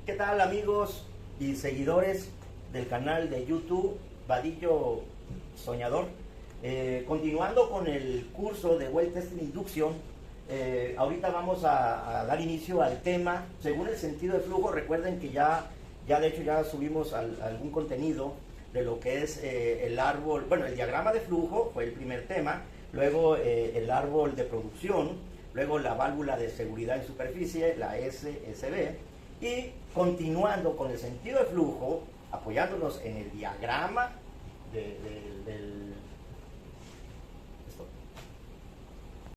¿Qué tal, amigos y seguidores del canal de YouTube Vadillo Soñador? Continuando con el curso de Well Testing Induction, ahorita vamos a dar inicio al tema según el sentido de flujo. Recuerden que ya de hecho ya subimos algún contenido de lo que es el árbol, bueno, el diagrama de flujo fue el primer tema, luego el árbol de producción, luego la válvula de seguridad en superficie, la SSB, y continuando con el sentido de flujo, apoyándonos en el diagrama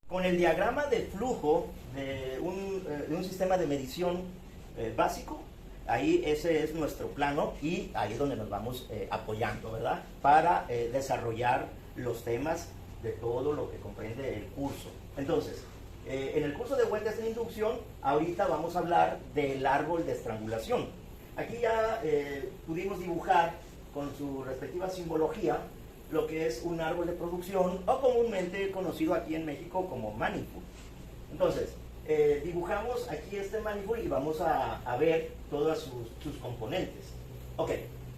con el diagrama de flujo de un sistema de medición básico. Ahí ese es nuestro plano y ahí es donde nos vamos apoyando, ¿verdad? Para desarrollar los temas de todo lo que comprende el curso. Entonces, en el curso de Well Testing Induction, ahorita vamos a hablar del árbol de estrangulación. Aquí ya pudimos dibujar con su respectiva simbología lo que es un árbol de producción, o comúnmente conocido aquí en México como manifold. Entonces, dibujamos aquí este manifold y vamos a ver todas sus componentes. Ok,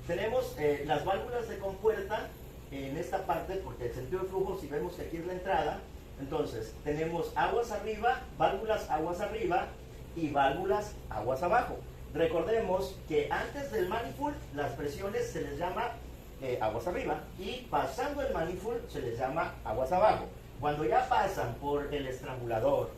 tenemos las válvulas de compuerta en esta parte, porque el sentido de flujo, si vemos que aquí es la entrada, entonces tenemos aguas arriba, válvulas aguas arriba y válvulas aguas abajo. Recordemos que antes del manifold las presiones se les llama aguas arriba, y pasando el manifold se les llama aguas abajo. Cuando ya pasan por el estrangulador,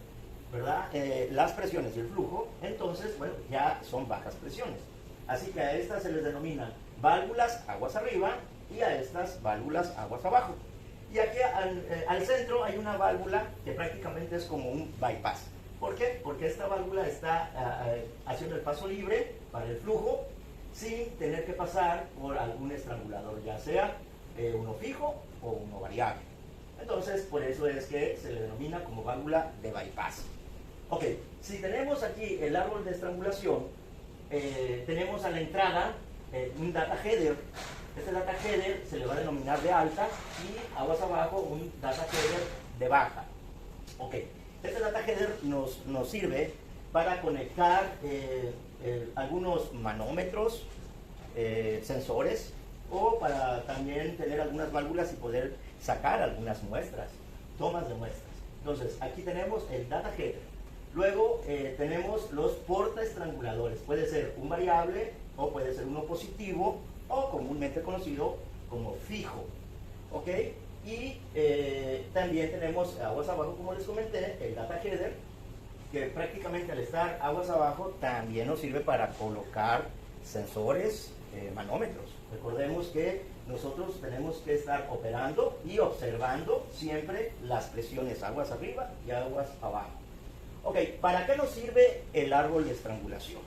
¿verdad? Las presiones y el flujo, entonces, bueno, ya son bajas presiones. Así que a estas se les denomina válvulas aguas arriba y a estas válvulas aguas abajo. Y aquí al centro hay una válvula que prácticamente es como un bypass. ¿Por qué? Porque esta válvula está haciendo el paso libre para el flujo sin tener que pasar por algún estrangulador, ya sea uno fijo o uno variable. Entonces, por eso es que se le denomina como válvula de bypass. Ok, si tenemos aquí el árbol de estrangulación, tenemos a la entrada un data header. Este data header se le va a denominar de alta y aguas abajo un data header de baja. Ok, este data header nos sirve para conectar algunos manómetros, sensores, o para también tener algunas válvulas y poder sacar algunas muestras, tomas de muestras. Entonces, aquí tenemos el data header. Luego tenemos los portaestranguladores. Puede ser un variable o puede ser uno positivo o comúnmente conocido como fijo. ¿Ok? Y también tenemos aguas abajo, como les comenté, el data header, que prácticamente al estar aguas abajo también nos sirve para colocar sensores, manómetros. Recordemos que nosotros tenemos que estar operando y observando siempre las presiones aguas arriba y aguas abajo. Ok, ¿para qué nos sirve el árbol de estrangulación?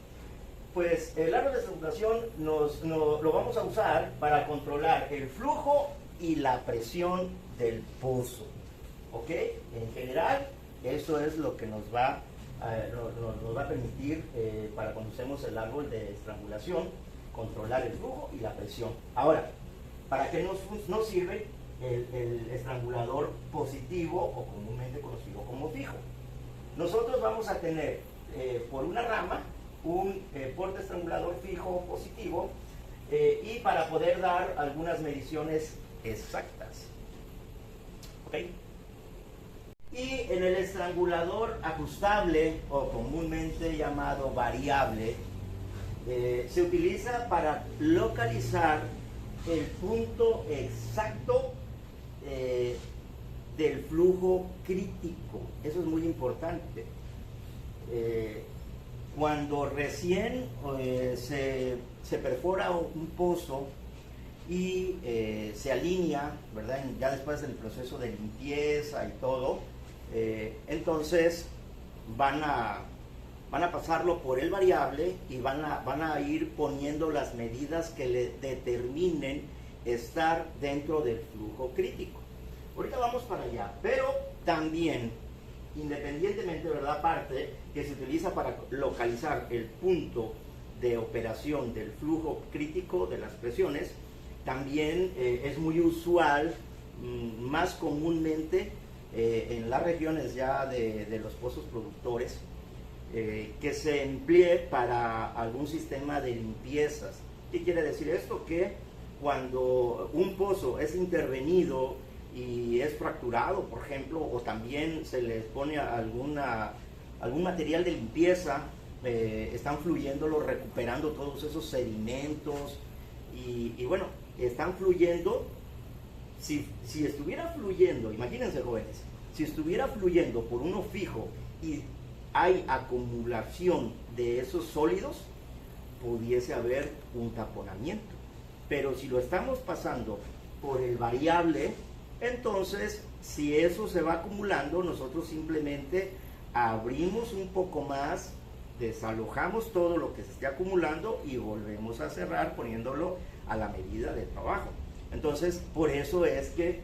Pues el árbol de estrangulación lo vamos a usar para controlar el flujo y la presión del pozo. ¿Ok? En general, eso es lo que nos va a permitir para cuando usemos el árbol de estrangulación, controlar el flujo y la presión. Ahora, ¿para qué nos sirve el estrangulador positivo o comúnmente conocido como fijo? Nosotros vamos a tener por una rama un portaestrangulador fijo positivo y para poder dar algunas mediciones exactas. ¿Ok? Y en el estrangulador ajustable o comúnmente llamado variable, se utiliza para localizar el punto exacto del flujo crítico. Eso es muy importante. Cuando recién se perfora un pozo y se alinea, ¿verdad? Ya después del proceso de limpieza y todo, entonces van a pasarlo por el variable y van a ir poniendo las medidas que le determinen estar dentro del flujo crítico. Ahorita vamos para allá, pero también, independientemente, ¿verdad? Aparte, que se utiliza para localizar el punto de operación del flujo crítico de las presiones, también es muy usual, más comúnmente en las regiones ya de los pozos productores, que se emplee para algún sistema de limpiezas. ¿Qué quiere decir esto? Que cuando un pozo es intervenido y es fracturado, por ejemplo, o también se les pone algún material de limpieza, están fluyéndolo, recuperando todos esos sedimentos y bueno, están fluyendo. Si estuviera fluyendo, imagínense jóvenes, si estuviera fluyendo por uno fijo y hay acumulación de esos sólidos, pudiese haber un taponamiento. Pero si lo estamos pasando por el variable, entonces si eso se va acumulando, nosotros simplemente abrimos un poco más, desalojamos todo lo que se esté acumulando y volvemos a cerrar poniéndolo a la medida de trabajo. Entonces, por eso es que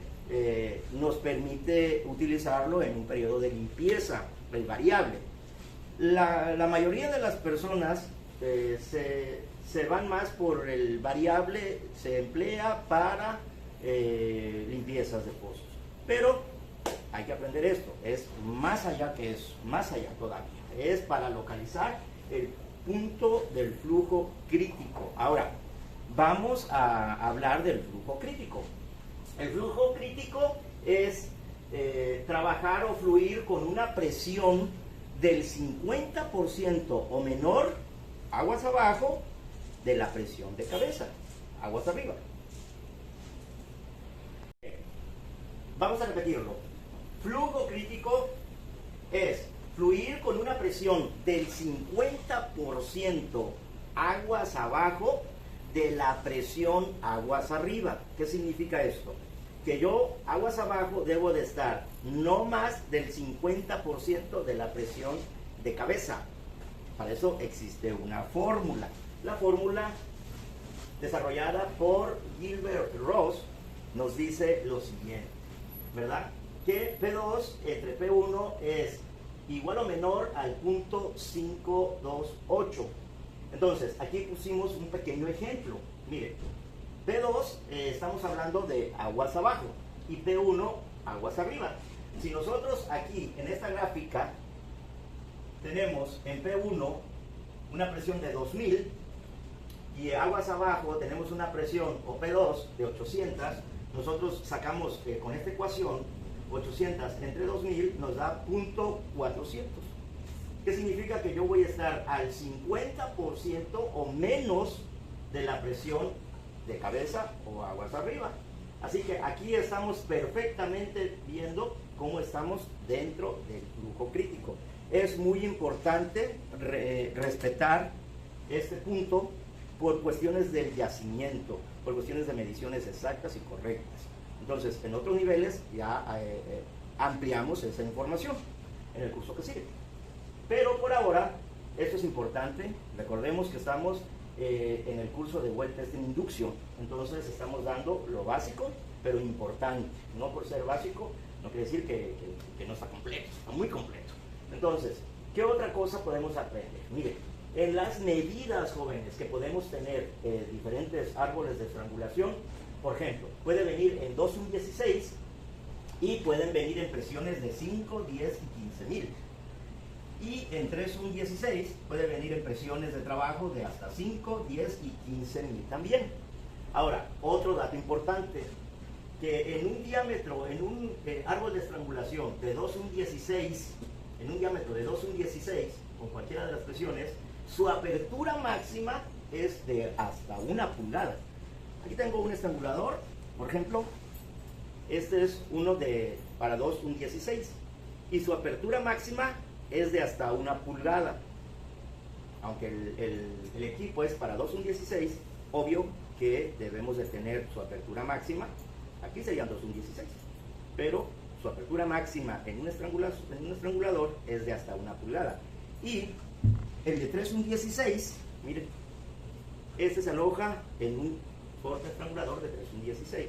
nos permite utilizarlo en un periodo de limpieza, el variable. La mayoría de las personas se van más por el variable, se emplea para limpiezas de pozos. Pero hay que aprender esto, es más allá que eso, más allá todavía. Es para localizar el punto del flujo crítico. Ahora, vamos a hablar del flujo crítico. El flujo crítico es trabajar o fluir con una presión del 50% o menor, aguas abajo, de la presión de cabeza, aguas arriba. Vamos a repetirlo. Flujo crítico es fluir con una presión del 50% aguas abajo de la presión aguas arriba. ¿Qué significa esto? Que yo, aguas abajo, debo de estar no más del 50% de la presión de cabeza. Para eso existe una fórmula. La fórmula desarrollada por Gilbert Ross nos dice lo siguiente, ¿verdad? Que P2 entre P1 es igual o menor al punto 528. Entonces, aquí pusimos un pequeño ejemplo. Mire, P2 estamos hablando de aguas abajo y P1 aguas arriba. Si nosotros aquí en esta gráfica tenemos en P1 una presión de 2000 y aguas abajo tenemos una presión o P2 de 800, nosotros sacamos con esta ecuación 800 entre 2000 nos da punto 400. ¿Qué significa? Que yo voy a estar al 50% o menos de la presión de cabeza o aguas arriba. Así que aquí estamos perfectamente viendo cómo estamos dentro del flujo crítico. Es muy importante respetar este punto por cuestiones del yacimiento, por cuestiones de mediciones exactas y correctas. Entonces, en otros niveles ya ampliamos esa información en el curso que sigue. Pero por ahora, esto es importante. Recordemos que estamos en el curso de Well Testing Induction. Entonces, estamos dando lo básico, pero importante. No por ser básico, no quiere decir que no está completo, está muy completo. Entonces, ¿qué otra cosa podemos aprender? Mire, en las medidas, jóvenes, que podemos tener diferentes árboles de estrangulación, por ejemplo, puede venir en 2-1-16 y pueden venir en presiones de 5, 10 y 15,000. Y en 3-1-16 puede venir en presiones de trabajo de hasta 5, 10 y 15,000 también. Ahora, otro dato importante, que en un diámetro, en un árbol de estrangulación de 2-1-16, en un diámetro de 2-1-16, con cualquiera de las presiones, su apertura máxima es de hasta 1 pulgada. Aquí tengo un estrangulador, por ejemplo, este es uno para 2-1-16, y su apertura máxima es de hasta 1 pulgada. Aunque el equipo es para 2-1-16, obvio que debemos de tener su apertura máxima, aquí serían 2-1-16, pero su apertura máxima en un estrangulador es de hasta 1 pulgada. Y el de 3-1-16, miren, este se aloja en un estrangulador de 3-1-16,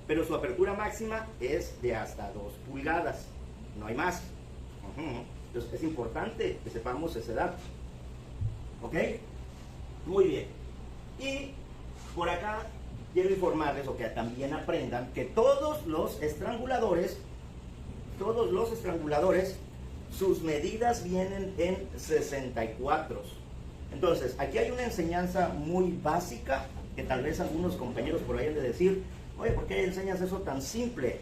pero su apertura máxima es de hasta 2 pulgadas, no hay más. Entonces es importante que sepamos ese dato. ¿Ok? Muy bien. Y por acá quiero informarles, o que también aprendan, que todos los estranguladores sus medidas vienen en 64. Entonces, aquí hay una enseñanza muy básica que tal vez algunos compañeros por ahí han de decir, oye, ¿por qué enseñas eso tan simple?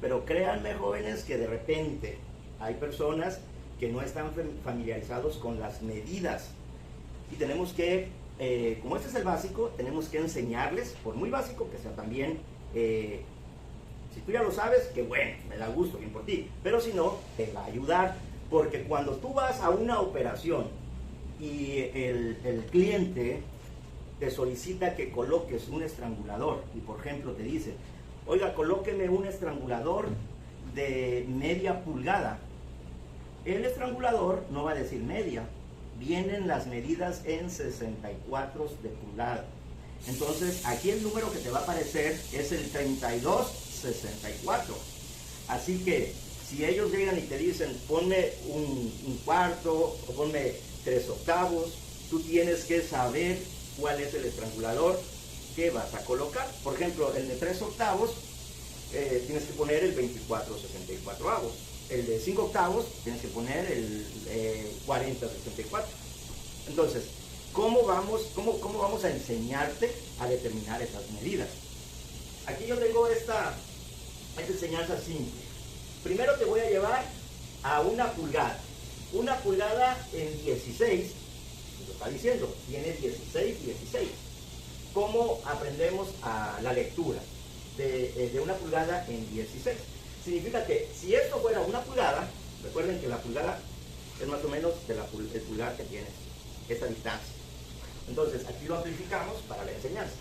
Pero créanme, jóvenes, que de repente hay personas que no están familiarizados con las medidas y tenemos que, como este es el básico, tenemos que enseñarles, por muy básico que sea también, si tú ya lo sabes, que bueno, me da gusto, bien por ti, pero si no, te va a ayudar, porque cuando tú vas a una operación y el cliente te solicita que coloques un estrangulador y por ejemplo te dice, oiga, colóqueme un estrangulador de media pulgada, el estrangulador no va a decir media, vienen las medidas en 64 de pulgada. Entonces aquí el número que te va a aparecer es el 3264. Así que si ellos llegan y te dicen ponme un cuarto o ponme 3/8, tú tienes que saber cuál es el estrangulador que vas a colocar. Por ejemplo, el de 3/8 tienes que poner el 24/64. El de 5/8 tienes que poner el 40/64. Entonces, ¿cómo vamos a enseñarte a determinar esas medidas? Aquí yo tengo esta enseñanza simple. Primero te voy a llevar a una pulgada. Una pulgada en 16, lo está diciendo, tiene 16. ¿Cómo aprendemos a la lectura de una pulgada en 16? Significa que si esto fuera una pulgada, recuerden que la pulgada es más o menos el pulgar que tienes, esta distancia. Entonces aquí lo amplificamos para la enseñanza.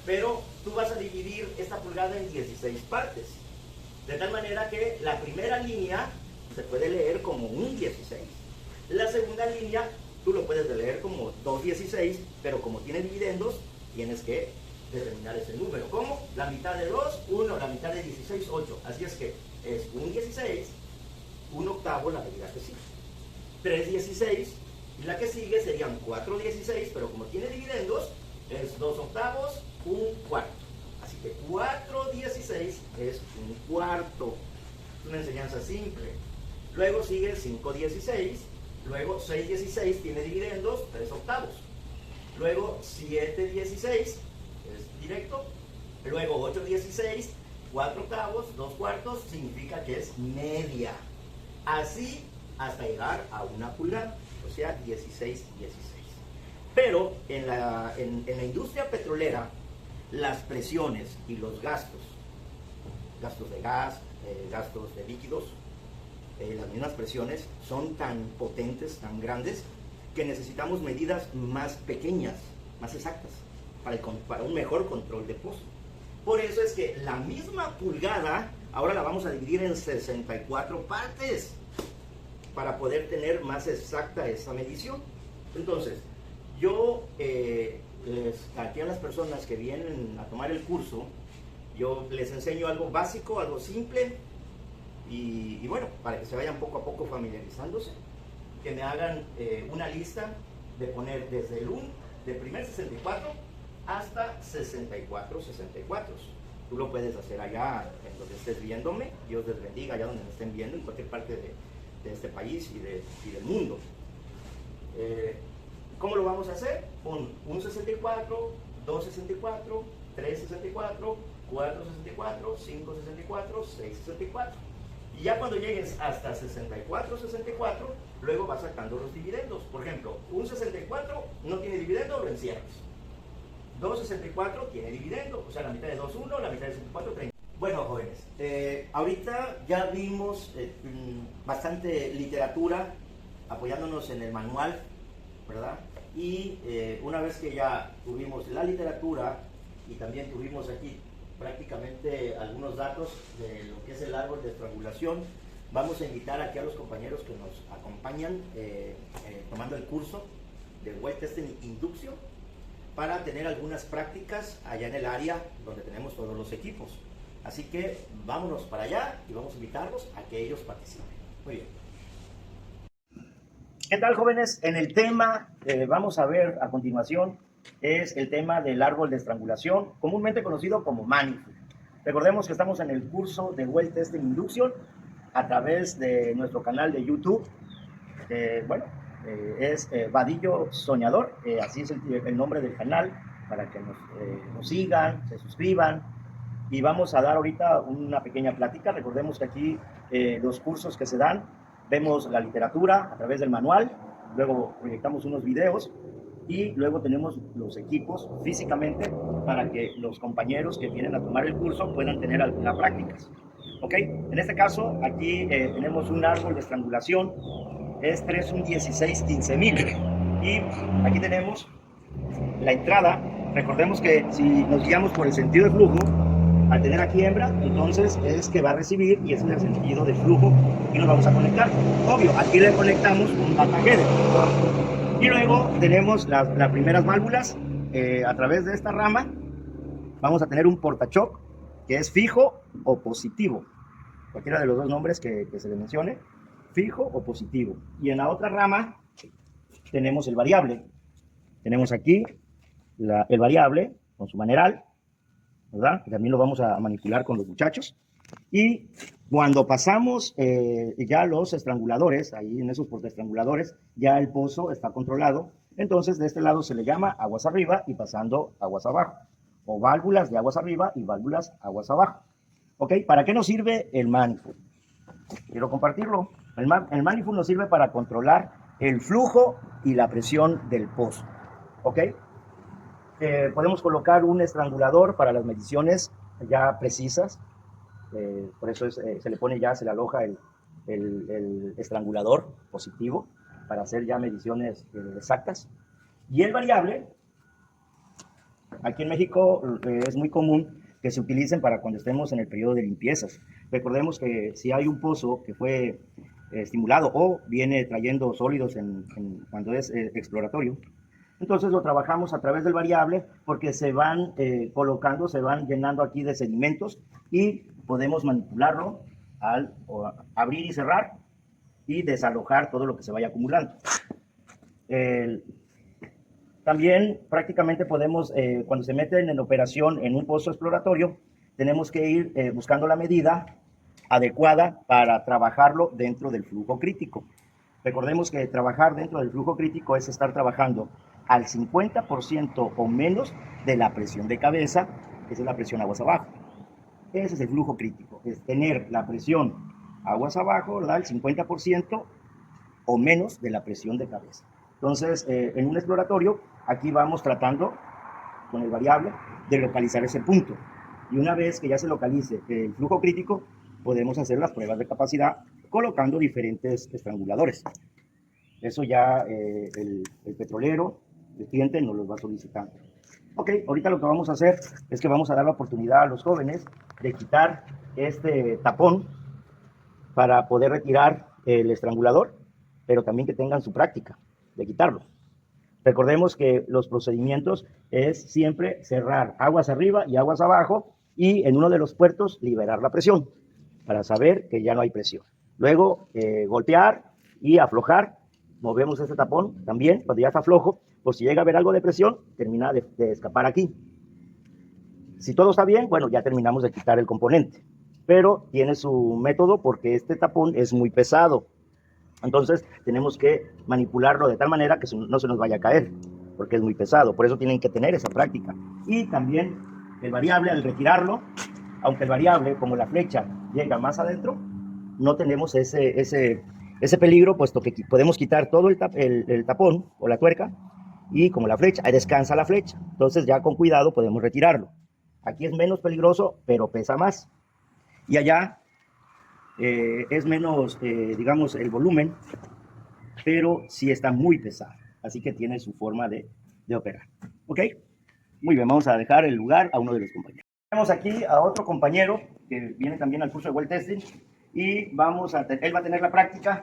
Pero tú vas a dividir esta pulgada en 16 partes. De tal manera que la primera línea se puede leer como un 16. La segunda línea tú lo puedes leer como 2/16, pero como tiene dividendos, tienes que determinar ese número. ¿Cómo? La mitad de 2, 1, la mitad de 16, 8. Así es que es un 16, 1/8 la medida que sigue. 3/16 y la que sigue serían 4/16, pero como tiene dividendos, es 2/8, 1/4. Así que 4/16 es 1/4. Es una enseñanza simple. Luego sigue 5/16. Luego 6/16 tiene dividendos, 3/8. Luego 7/16 es directo. Luego 8/16, 4/8, 2/4, significa que es media. Así hasta llegar a una pulgada, o sea 16/16. Pero en la industria petrolera, las presiones y los gastos de gas, gastos de líquidos, las mismas presiones son tan potentes, tan grandes, que necesitamos medidas más pequeñas, más exactas, para un mejor control de pozo. Por eso es que la misma pulgada ahora la vamos a dividir en 64 partes para poder tener más exacta esa medición. Entonces, yo aquí a las personas que vienen a tomar el curso, yo les enseño algo básico, algo simple, y bueno, para que se vayan poco a poco familiarizándose, que me hagan una lista de poner desde del primer 64 hasta 64. Tú lo puedes hacer allá en donde estés viéndome. Dios les bendiga allá donde me estén viendo, en cualquier parte de este país y del mundo. ¿Cómo lo vamos a hacer? Con 1/64, 2/64, 3/64, 4/64, 5/64, 6/64. Y ya cuando llegues hasta 64, luego vas sacando los dividendos. Por ejemplo, un 64 no tiene dividendo, lo encierras. 2/64 tiene dividendo, o sea, la mitad de 2, 1, la mitad de 64, 30. Bueno, jóvenes, ahorita ya vimos bastante literatura apoyándonos en el manual, ¿verdad? Y una vez que ya tuvimos la literatura y también tuvimos aquí prácticamente algunos datos de lo que es el árbol de estrangulación, vamos a invitar aquí a los compañeros que nos acompañan tomando el curso de Well Testing Induction para tener algunas prácticas allá en el área donde tenemos todos los equipos. Así que vámonos para allá y vamos a invitarlos a que ellos participen. Muy bien. ¿Qué tal, jóvenes? En el tema vamos a ver a continuación es el tema del árbol de estrangulación, comúnmente conocido como manifold. Recordemos que estamos en el curso de Well Testing Induction a través de nuestro canal de YouTube. Es Vadillo Soñador, así es el nombre del canal, para que nos sigan, se suscriban. Y vamos a dar ahorita una pequeña plática. Recordemos que aquí los cursos que se dan, vemos la literatura a través del manual, luego proyectamos unos videos y luego tenemos los equipos físicamente para que los compañeros que vienen a tomar el curso puedan tener las prácticas. ¿Ok? En este caso, aquí tenemos un árbol de estrangulación, este es un 16-15,000 y aquí tenemos la entrada. Recordemos que si nos guiamos por el sentido de flujo, al tener aquí hembra, entonces es que va a recibir y ese es el sentido de flujo y nos vamos a conectar. Obvio, aquí le conectamos un data header. Y luego tenemos las primeras válvulas. A través de esta rama vamos a tener un portachoc que es fijo o positivo. Cualquiera de los dos nombres que se le mencione, fijo o positivo. Y en la otra rama tenemos el variable. Tenemos aquí el variable con su maneral, ¿verdad? También lo vamos a manipular con los muchachos. Y cuando pasamos ya los estranguladores, ahí en esos portaestranguladores, ya el pozo está controlado. Entonces, de este lado se le llama aguas arriba y pasando aguas abajo. O válvulas de aguas arriba y válvulas aguas abajo. ¿Ok? ¿Para qué nos sirve el manifold? Quiero compartirlo. El manifold nos sirve para controlar el flujo y la presión del pozo. ¿Ok? Podemos colocar un estrangulador para las mediciones ya precisas. Por eso se le pone ya, se le aloja el estrangulador positivo para hacer ya mediciones exactas. Y el variable, aquí en México es muy común que se utilicen para cuando estemos en el periodo de limpiezas. Recordemos que si hay un pozo que fue estimulado o viene trayendo sólidos cuando es exploratorio, entonces lo trabajamos a través del variable porque se van colocando, se van llenando aquí de sedimentos y podemos manipularlo al abrir y cerrar y desalojar todo lo que se vaya acumulando. También prácticamente podemos, cuando se meten en operación en un pozo exploratorio, tenemos que ir buscando la medida adecuada para trabajarlo dentro del flujo crítico. Recordemos que trabajar dentro del flujo crítico es estar trabajando al 50% o menos de la presión de cabeza, que es la presión aguas abajo. Ese es el flujo crítico, es tener la presión aguas abajo, ¿verdad? El 50% o menos de la presión de cabeza. Entonces, en un exploratorio, aquí vamos tratando con el variable de localizar ese punto. Y una vez que ya se localice el flujo crítico, podemos hacer las pruebas de capacidad colocando diferentes estranguladores. Eso ya el petrolero, el cliente nos los va solicitando. Ok, ahorita lo que vamos a hacer es que vamos a dar la oportunidad a los jóvenes de quitar este tapón para poder retirar el estrangulador, pero también que tengan su práctica de quitarlo. Recordemos que los procedimientos es siempre cerrar aguas arriba y aguas abajo y en uno de los puertos liberar la presión para saber que ya no hay presión. Luego golpear y aflojar, movemos ese tapón también, cuando ya está flojo, por si llega a haber algo de presión, termina de escapar aquí. Si todo está bien, bueno, ya terminamos de quitar el componente, pero tiene su método porque este tapón es muy pesado. Entonces tenemos que manipularlo de tal manera que no se nos vaya a caer, porque es muy pesado. Por eso tienen que tener esa práctica. Y también el variable, al retirarlo, aunque el variable, como la flecha, llega más adentro, no tenemos ese peligro, puesto que podemos quitar todo el tapón o la tuerca, y como la flecha, ahí descansa la flecha. Entonces ya con cuidado podemos retirarlo. Aquí es menos peligroso, pero pesa más. Y allá es menos, digamos, el volumen, pero sí está muy pesado. Así que tiene su forma de operar. ¿Ok? Muy bien, vamos a dejar el lugar a uno de los compañeros. Tenemos aquí a otro compañero que viene también al curso de well testing y él va a tener la práctica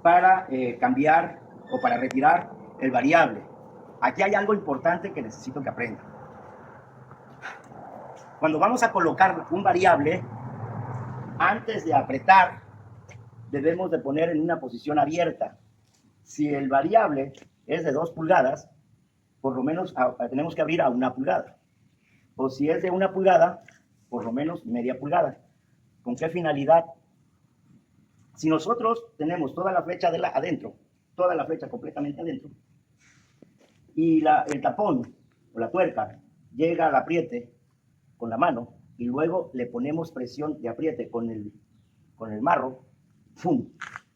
para cambiar o para retirar el variable. Aquí hay algo importante que necesito que aprendan. Cuando vamos a colocar un variable, antes de apretar, debemos de poner en una posición abierta. Si el variable es de 2 pulgadas, por lo menos tenemos que abrir a 1 pulgada. O si es de 1 pulgada, por lo menos media pulgada. ¿Con qué finalidad? Si nosotros tenemos toda la flecha adentro, toda la flecha completamente adentro, y el tapón o la tuerca llega al apriete con la mano y luego le ponemos presión de apriete con el marro, ¡pum!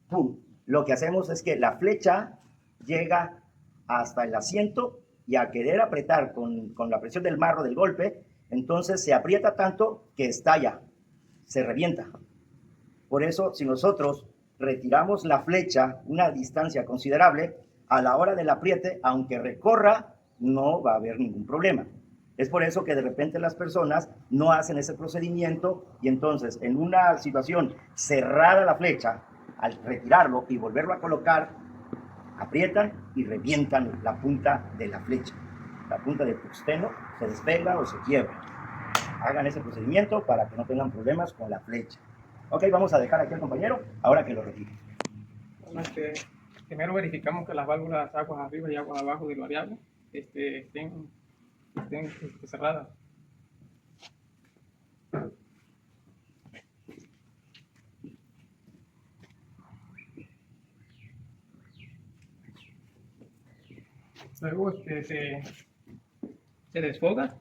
¡Pum! Lo que hacemos es que la flecha llega hasta el asiento y a querer apretar con la presión del marro del golpe, entonces se aprieta tanto que estalla, se revienta. Por eso, si nosotros retiramos la flecha una distancia considerable, a la hora del apriete, aunque recorra, no va a haber ningún problema. Es por eso que de repente las personas no hacen ese procedimiento y entonces en una situación cerrada la flecha, al retirarlo y volverlo a colocar, aprietan y revientan la punta de la flecha. La punta del tuxteno se despega o se quiebra. Hagan ese procedimiento para que no tengan problemas con la flecha. Ok, vamos a dejar aquí al compañero, ahora que lo retire. Bueno, primero verificamos que las válvulas aguas arriba y aguas abajo del variable estén cerradas. Luego se desfoga.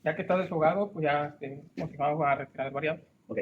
Ya que está desfogado, pues ya continuamos a retirar el variable. Ok.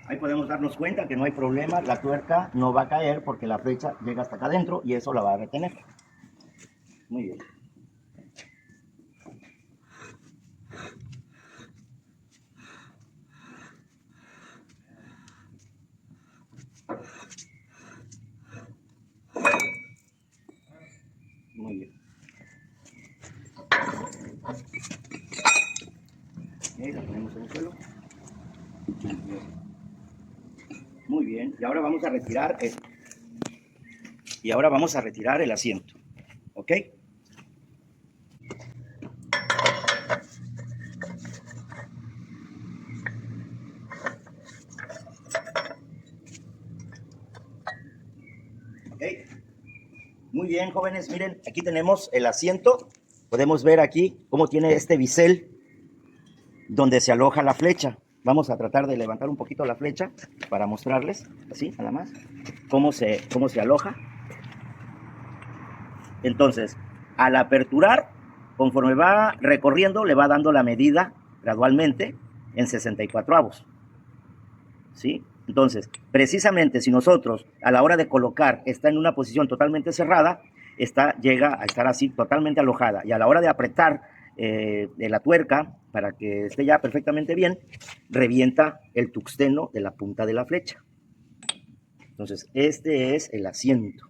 Ahí podemos darnos cuenta que no hay problema, la tuerca no va a caer porque la flecha llega hasta acá adentro y eso la va a retener. Muy bien. Muy bien. Okay, la ponemos en el suelo. Muy bien. Y ahora vamos a retirar el asiento. ¿Ok? ¿Ok? Muy bien, jóvenes. Miren, aquí tenemos el asiento. Podemos ver aquí cómo tiene este bisel donde se aloja la flecha. Vamos a tratar de levantar un poquito la flecha para mostrarles, así, nada más, cómo se aloja. Entonces, al aperturar, conforme va recorriendo, le va dando la medida gradualmente en 64avos. ¿Sí? Entonces, precisamente si nosotros a la hora de colocar está en una posición totalmente cerrada, llega a estar así totalmente alojada. Y a la hora de apretar de la tuerca para que esté ya perfectamente bien, revienta el tuxteno de la punta de la flecha. Entonces, este es el asiento.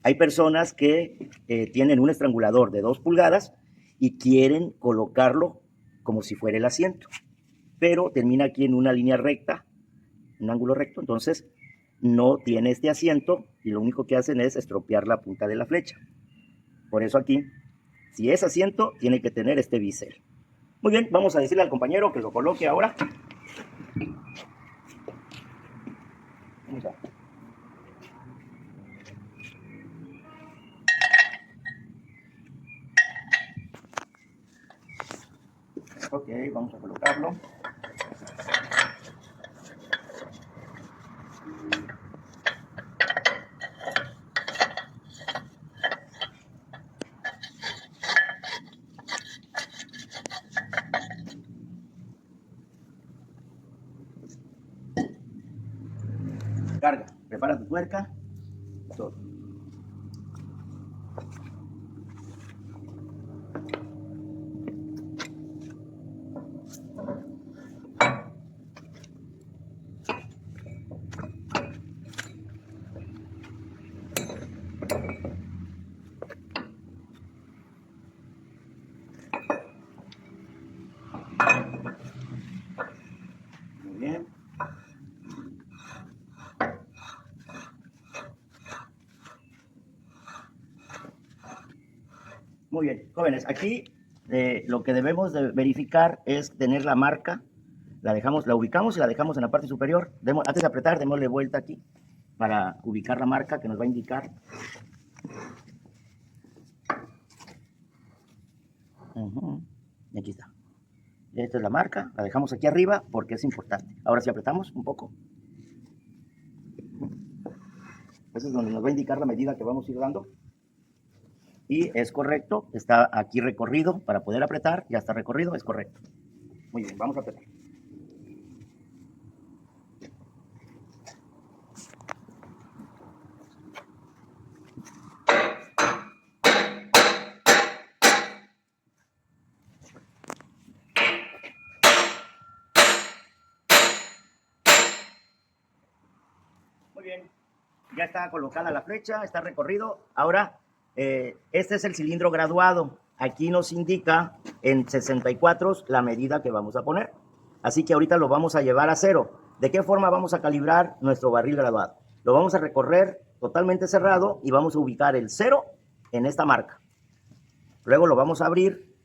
Hay personas que tienen un estrangulador de 2 pulgadas y quieren colocarlo como si fuera el asiento, pero termina aquí en una línea recta, un ángulo recto, entonces no tiene este asiento y lo único que hacen es estropear la punta de la flecha. Por eso aquí, si es asiento, tiene que tener este bisel. Muy bien, vamos a decirle al compañero que lo coloque ahora. Vamos a... Ok, vamos a colocarlo. carga. Prepara tu tuerca. Todo. Muy bien. Muy bien, jóvenes, aquí lo que debemos de verificar es tener la marca, la ubicamos y la dejamos en la parte superior. Antes de apretar, démosle vuelta aquí para ubicar la marca que nos va a indicar. Y aquí está. Esta es la marca, la dejamos aquí arriba porque es importante. Ahora sí apretamos un poco. Eso es donde nos va a indicar la medida que vamos a ir dando. Y es correcto, está aquí recorrido para poder apretar, ya está recorrido, es correcto. Muy bien, vamos a apretar. Muy bien, ya está colocada la flecha, está recorrido. Ahora, este es el cilindro graduado. Aquí nos indica en 64 la medida que vamos a poner. Así que ahorita lo vamos a llevar a 0. ¿De qué forma vamos a calibrar nuestro barril graduado? Lo vamos a recorrer totalmente cerrado y vamos a ubicar el 0 en esta marca. Luego lo vamos a abrir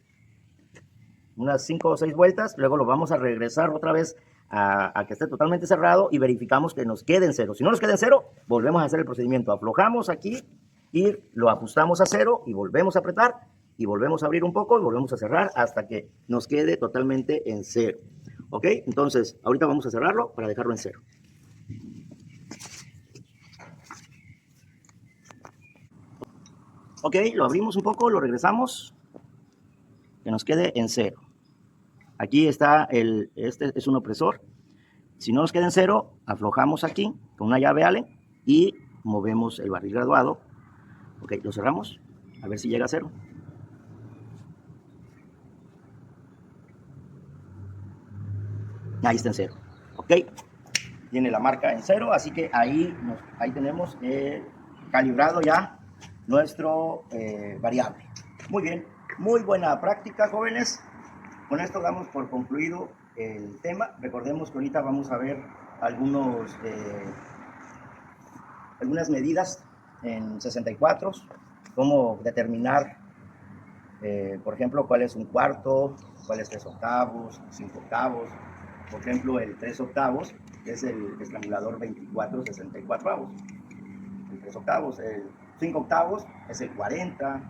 unas 5 o 6 vueltas. Luego lo vamos a regresar otra vez a que esté totalmente cerrado y verificamos que nos quede en 0. Si no nos queda en 0, volvemos a hacer el procedimiento. Aflojamos aquí y lo ajustamos a 0 y volvemos a apretar y volvemos a abrir un poco y volvemos a cerrar hasta que nos quede totalmente en 0. ¿Ok? Entonces, ahorita vamos a cerrarlo para dejarlo en 0. Ok, lo abrimos un poco, lo regresamos, que nos quede en 0. Aquí está, este es un opresor. Si no nos queda en 0, aflojamos aquí con una llave Allen y movemos el barril graduado. Ok, lo cerramos, a ver si llega a 0. Ahí está en 0. Ok, tiene la marca en 0, así que ahí tenemos calibrado ya nuestro variable. Muy bien, muy buena práctica, jóvenes. Con esto damos por concluido el tema. Recordemos que ahorita vamos a ver algunas medidas en 64, cómo determinar, por ejemplo, cuál es un cuarto, cuál es 3 octavos, 5 octavos. Por ejemplo, el 3 octavos es el estrangulador 24/64. El 3 octavos, el 5 octavos es el 40,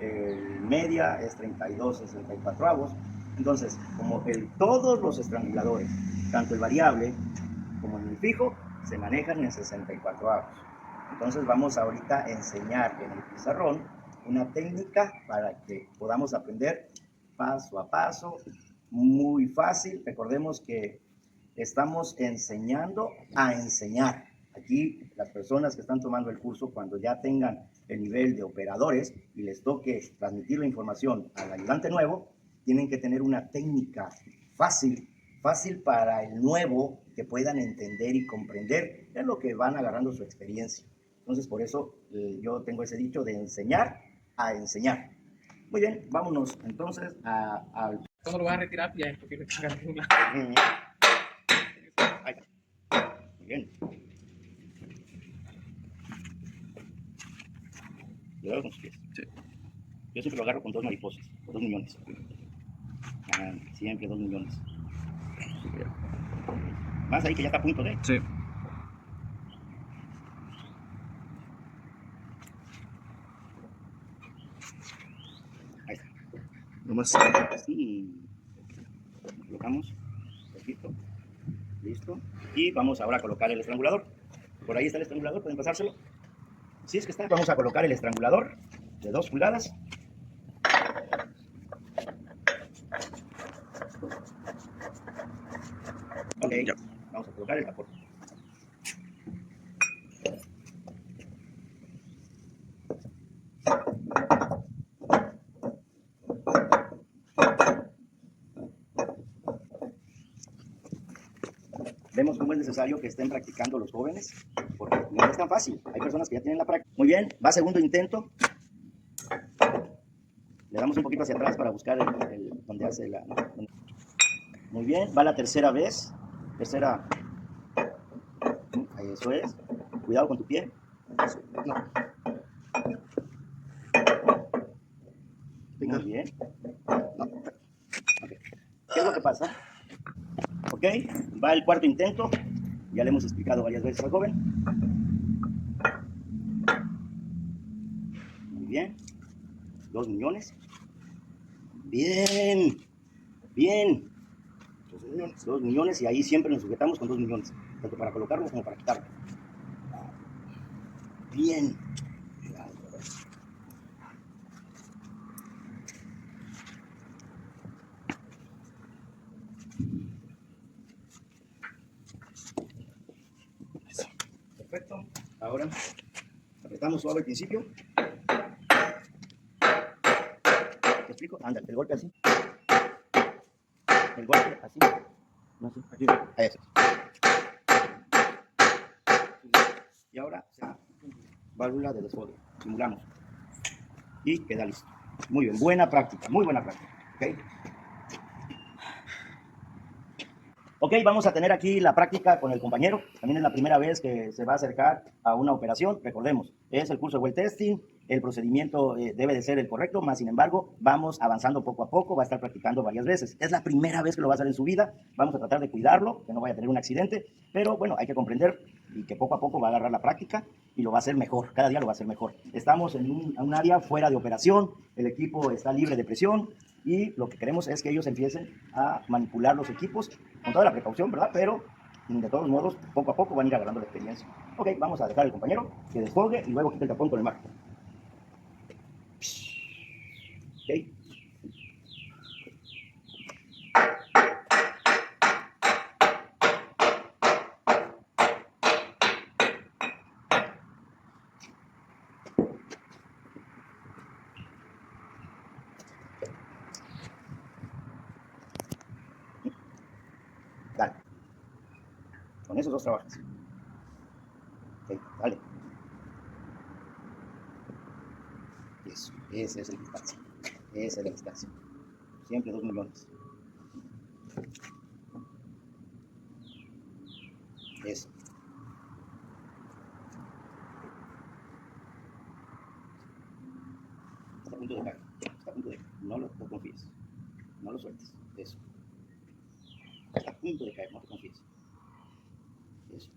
el media es 32/64. Entonces, como todos los estranguladores, tanto el variable como el fijo, se manejan en 64. Entonces vamos ahorita a enseñar en el pizarrón una técnica para que podamos aprender paso a paso, muy fácil. Recordemos que estamos enseñando a enseñar. Aquí las personas que están tomando el curso, cuando ya tengan el nivel de operadores y les toque transmitir la información al ayudante nuevo, tienen que tener una técnica fácil para el nuevo, que puedan entender y comprender en lo que van agarrando su experiencia. Entonces, por eso yo tengo ese dicho de enseñar a enseñar. Muy bien, vámonos entonces al... ¿Cuándo lo vas a retirar? Ya es porque lo tengas en un lado. Ahí está. Muy bien. Cuidado con sus pies. Sí. Yo siempre lo agarro con 2 mariposas, con 2 millones. Siempre 2 millones. Más ahí que ya está a punto de. Sí. Ahí está. Nomás. Así. Lo colocamos. Poquito. Listo. Y vamos ahora a colocar el estrangulador. Por ahí está el estrangulador, pueden pasárselo. Sí, es que está. Vamos a colocar el estrangulador de 2 pulgadas. Ok, vamos a colocar el tapón. vemos cómo es necesario que estén practicando los jóvenes, porque no es tan fácil. Hay personas que ya tienen la práctica. Muy bien, va segundo intento. Le damos un poquito hacia atrás para buscar donde hace la... Muy bien, va la tercera vez. Tercera. Eso es. Cuidado con tu pie. No. Muy bien. No. Okay. ¿Qué es lo que pasa? Ok, va el cuarto intento. Ya le hemos explicado varias veces al joven. Muy bien. 2 millones. Bien. Bien. 2 millones y ahí siempre nos sujetamos con 2 millones. Tanto para colocarlo como para quitarlo. Bien. Perfecto. Ahora apretamos suave al principio. ¿Te explico? Anda, el golpe así. El golpe así. No sé. Aquí. Eso. Y ahora válvula de desfogue. Simulamos. Y queda listo. Muy bien. Buena práctica. Muy buena práctica. ¿Ok? Ok, vamos a tener aquí la práctica con el compañero. También es la primera vez que se va a acercar a una operación. Recordemos, es el curso de well testing. El procedimiento debe de ser el correcto, más sin embargo, vamos avanzando poco a poco, va a estar practicando varias veces. Es la primera vez que lo va a hacer en su vida, vamos a tratar de cuidarlo, que no vaya a tener un accidente, pero bueno, hay que comprender y que poco a poco va a agarrar la práctica y lo va a hacer mejor, cada día lo va a hacer mejor. Estamos en un área fuera de operación, el equipo está libre de presión y lo que queremos es que ellos empiecen a manipular los equipos con toda la precaución, ¿verdad? Pero de todos modos, poco a poco van a ir agarrando la experiencia. Ok, vamos a dejar al compañero que desfogue y luego quite el tapón con el marco. Okay. Dale. Con esos dos trabajas. Okay, dale. Eso, esa es la distancia. Esa es la distancia. Siempre 2 millones. Eso. Está a punto de caer. Está a punto de caer. No lo confíes. No lo sueltes. Eso. Está a punto de caer. No te confíes. Eso.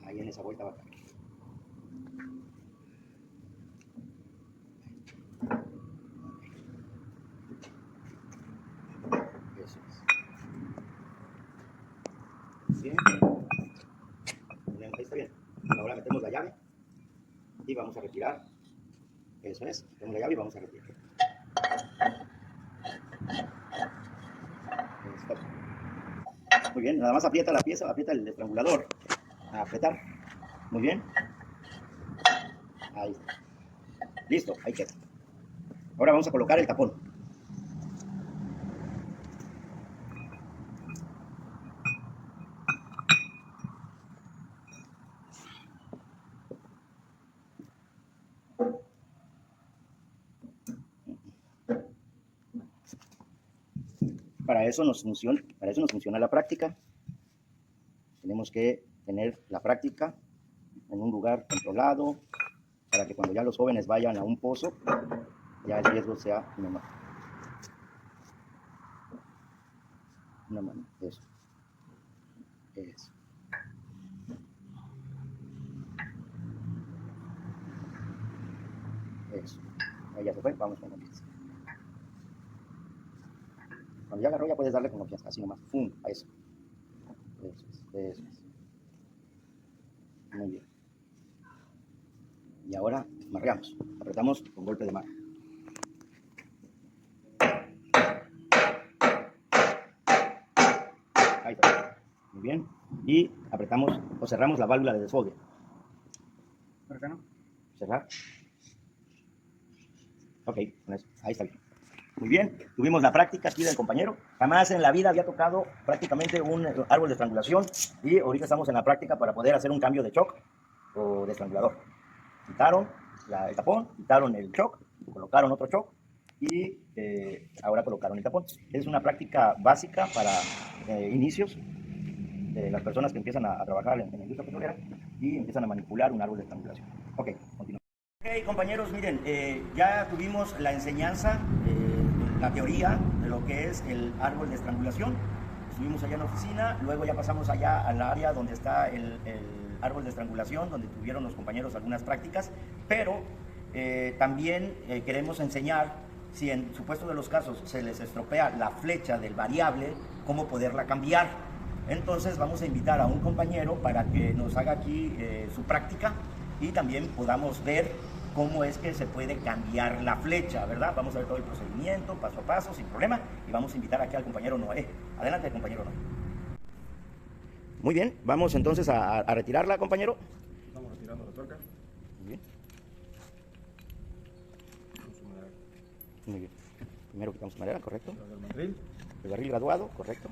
Ahí en esa vuelta va a caer. Eso es. Bien. Ahí está bien. Ahora metemos la llave y vamos a retirar. Eso es. Metemos la llave y vamos a retirar. Stop. Muy bien, nada más aprieta la pieza, aprieta el estrangulador. A apretar. Muy bien. Ahí está. Listo, ahí queda. Ahora vamos a colocar el tapón. Para eso nos funciona la práctica. Tenemos que tener la práctica en un lugar controlado para que cuando ya los jóvenes vayan a un pozo, ya el riesgo sea menor. Una mano, eso. Eso. Eso. Ahí ya se fue, vamos con confianza. Cuando ya agarró ya puedes darle con confianza, así nomás. ¡Fum! A eso. Eso es, eso es. Muy bien. Y ahora marreamos. Apretamos con golpe de mano. Ahí está. Muy bien. Y apretamos o cerramos la válvula de desfogue. ¿Por qué no? Cerrar. Ok, con eso. Ahí está bien. Muy bien, tuvimos la práctica aquí del compañero. Jamás en la vida había tocado prácticamente un árbol de estrangulación y ahorita estamos en la práctica para poder hacer un cambio de shock o de estrangulador. Quitaron el tapón, quitaron el shock, colocaron otro shock y ahora colocaron el tapón. Es una práctica básica para inicios de las personas que empiezan a trabajar en la industria petrolera y empiezan a manipular un árbol de estrangulación. Ok, continuamos. Ok, compañeros, miren, ya tuvimos la enseñanza, la teoría de lo que es el árbol de estrangulación. Estuvimos allá en la oficina, luego ya pasamos allá al área donde está el árbol de estrangulación, donde tuvieron los compañeros algunas prácticas, pero también queremos enseñar, si en supuesto de los casos se les estropea la flecha del variable, cómo poderla cambiar. Entonces vamos a invitar a un compañero para que nos haga aquí su práctica y también podamos ver cómo es que se puede cambiar la flecha, ¿verdad? Vamos a ver todo el procedimiento, paso a paso, sin problema, y vamos a invitar aquí al compañero Noé. Adelante, compañero Noé. Muy bien, vamos entonces a retirarla, compañero. Estamos retirando la tuerca. Muy bien. Muy bien. Primero quitamos la madera, correcto. El mandril. El barril graduado, correcto.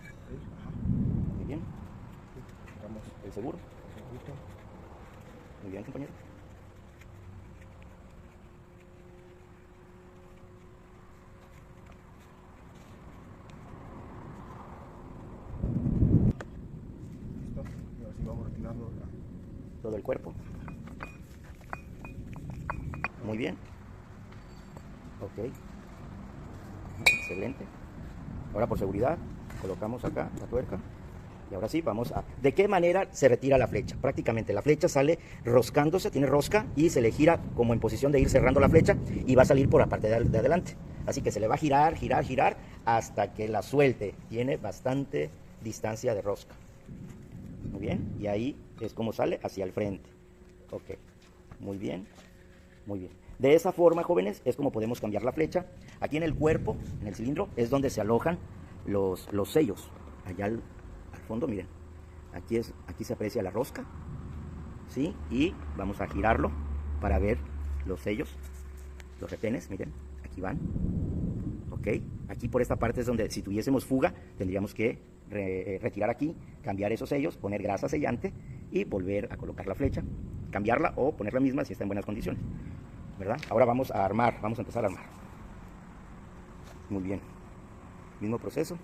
Muy bien. Sacamos El seguro. el segurito. Muy bien, compañero. Listo. Y ahora sí vamos retirando Todo el cuerpo. Muy bien. Ok. Excelente. Ahora por seguridad colocamos acá la tuerca. Y ahora sí, vamos a... ¿De qué manera se retira la flecha? Prácticamente la flecha sale roscándose, tiene rosca y se le gira como en posición de ir cerrando la flecha y va a salir por la parte de adelante. Así que se le va a girar, girar, girar hasta que la suelte. Tiene bastante distancia de rosca. Muy bien. Y ahí es como sale hacia el frente. Ok. Muy bien. Muy bien. De esa forma, jóvenes, es como podemos cambiar la flecha. Aquí en el cuerpo, en el cilindro, es donde se alojan los sellos. Allá al fondo, miren, aquí se aprecia la rosca, ¿sí? Y vamos a girarlo para ver los sellos, los retenes, miren, aquí van, ok, aquí por esta parte es donde si tuviésemos fuga, tendríamos que retirar aquí, cambiar esos sellos, poner grasa sellante y volver a colocar la flecha, cambiarla o poner la misma si está en buenas condiciones, ¿verdad? Ahora vamos a armar, vamos a empezar a armar. Muy bien, mismo proceso.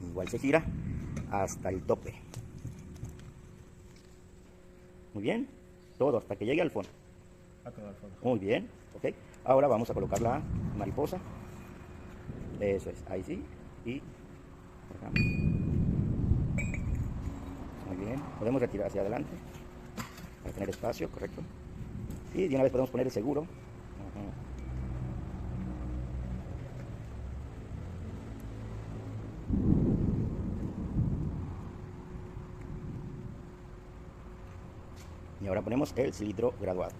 Igual se gira hasta el tope. Muy bien, todo hasta que llegue al fondo. Muy bien, ok. Ahora vamos a colocar la mariposa. Eso es, ahí sí. Y acá. Muy bien, podemos retirar hacia adelante para tener espacio, correcto. Y de una vez podemos poner el seguro. Y ahora ponemos el cilindro graduado.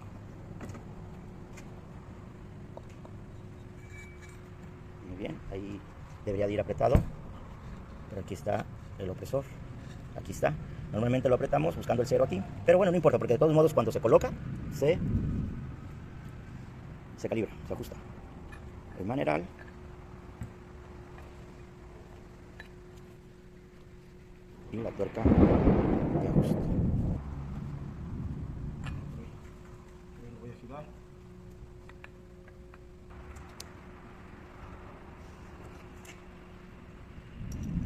Muy bien, ahí debería de ir apretado. Pero aquí está el opresor. Aquí está. Normalmente lo apretamos buscando el cero aquí. Pero bueno, no importa, porque de todos modos cuando se coloca, se calibra, se ajusta. El maneral. Y la tuerca de ajuste. Voy a girar.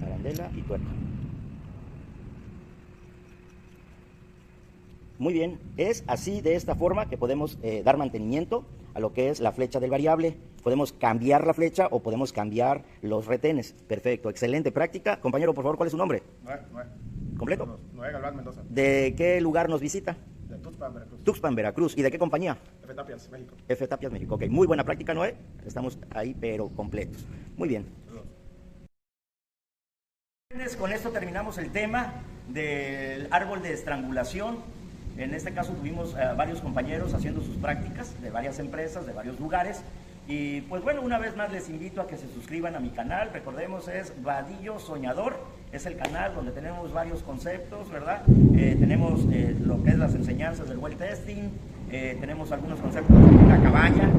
Arandela y tuerca. Muy bien, es así de esta forma que podemos dar mantenimiento a lo que es la flecha del variable. Podemos cambiar la flecha o podemos cambiar los retenes. Perfecto, excelente práctica. Compañero, por favor, ¿cuál es su nombre? Noé. ¿Completo? Noé Galván Mendoza. ¿De qué lugar nos visita? De Tuxpan, Veracruz. Tuxpan, Veracruz. ¿Y de qué compañía? F. Tapias, México. F. Tapias, México. Ok, muy buena práctica, Noé. Estamos ahí, pero completos. Muy bien. Con esto terminamos el tema del árbol de estrangulación. En este caso tuvimos varios compañeros haciendo sus prácticas de varias empresas, de varios lugares. Y pues bueno, una vez más les invito a que se suscriban a mi canal. Recordemos, es Vadillo Soñador. Es el canal donde tenemos varios conceptos, ¿verdad? Tenemos lo que es las enseñanzas del well testing, tenemos algunos conceptos de una cabaña,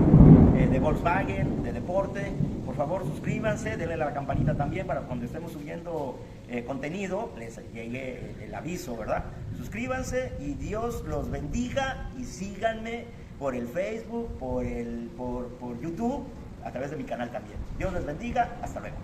de Volkswagen, de deporte. Por favor, suscríbanse, denle a la campanita también para cuando estemos subiendo contenido les llegue el aviso, ¿verdad? Suscríbanse y Dios los bendiga, y síganme por el Facebook, por YouTube, a través de mi canal también. Dios les bendiga, hasta luego.